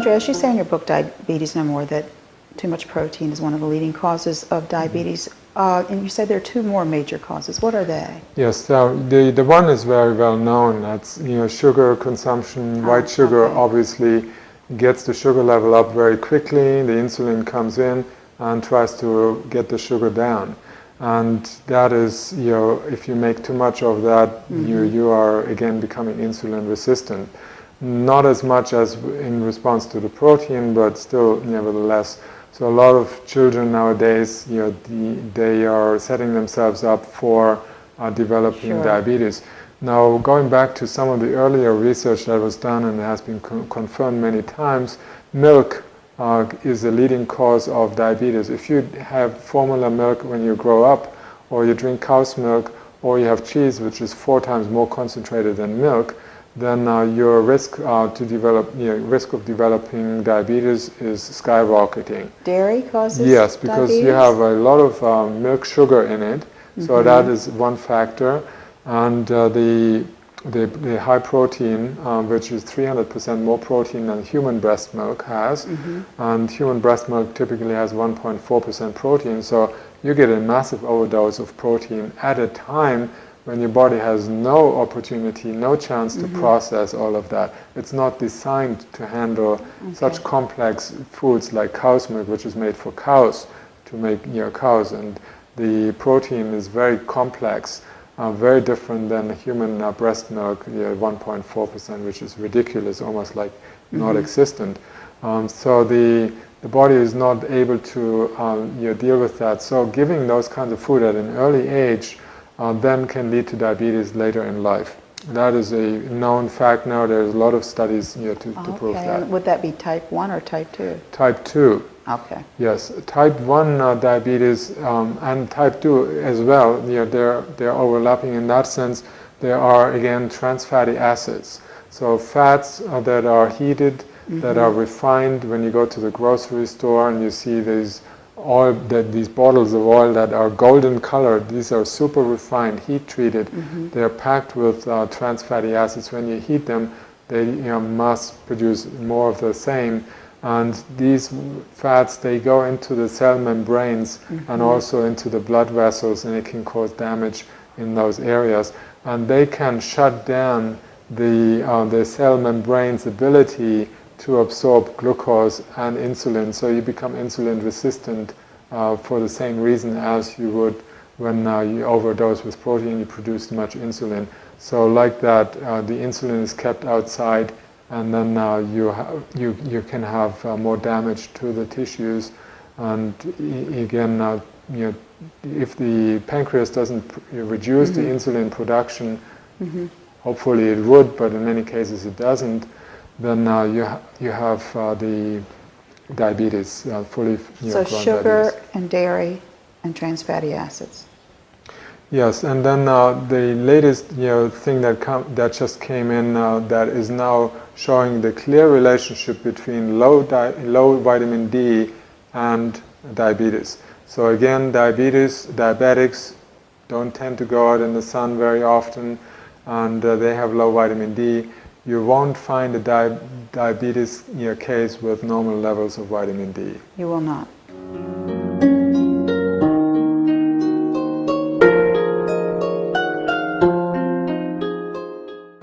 Andreas, you say in your book, Diabetes No More, that too much protein is one of the leading causes of diabetes. And you said there are two more major causes. What are they? Yes, so the one is very well known. That's sugar consumption. White sugar obviously gets the sugar level up very quickly. The insulin comes in and tries to get the sugar down. And that is, if you make too much of that, you are again becoming insulin resistant. Not as much as in response to the protein, but still nevertheless. So a lot of children nowadays, they are setting themselves up for developing diabetes. Now, going back to some of the earlier research that was done and has been confirmed many times, milk is the leading cause of diabetes. If you have formula milk when you grow up, or you drink cow's milk, or you have cheese, which is 4 times more concentrated than milk, then your risk to develop, risk of developing diabetes is skyrocketing. Dairy causes Yes, because diabetes? you have a lot of milk sugar in it, so that is one factor. And the high protein, which is 300% more protein than human breast milk has, and human breast milk typically has 1.4% protein, so you get a massive overdose of protein at a time when your body has no opportunity, no chance to process all of that. It's not designed to handle such complex foods like cow's milk, which is made for cows, to make cows, and the protein is very complex, very different than human breast milk, 1.4%, which is ridiculous, almost like not existent. So the body is not able to deal with that. So giving those kinds of food at an early age then can lead to diabetes later in life. That is a known fact now. There's a lot of studies to prove that. And would that be type 1 or type 2? Type 2. Okay. Yes, type 1 diabetes and type 2 as well, they're overlapping in that sense. There are, again, trans fatty acids. So fats that are heated, that are refined. When you go to the grocery store and you see these bottles of oil that are golden colored, these are super refined, heat treated. They're packed with trans fatty acids. When you heat them, they must produce more of the same. And these fats, they go into the cell membranes and also into the blood vessels, and it can cause damage in those areas. And they can shut down the cell membrane's ability to absorb glucose and insulin, so you become insulin resistant for the same reason as you would when you overdose with protein, you produce too much insulin. So like that, the insulin is kept outside, and then you can have more damage to the tissues. And again, if the pancreas doesn't reduce the insulin production, hopefully it would, but in many cases it doesn't, then you have the diabetes, fully so grown sugar diabetes. and dairy and trans fatty acids. Yes, and then the latest thing that just came in that is now showing the clear relationship between low vitamin D and diabetes. So again, diabetics don't tend to go out in the sun very often, and they have low vitamin D. You won't find a diabetes case with normal levels of vitamin D. You will not.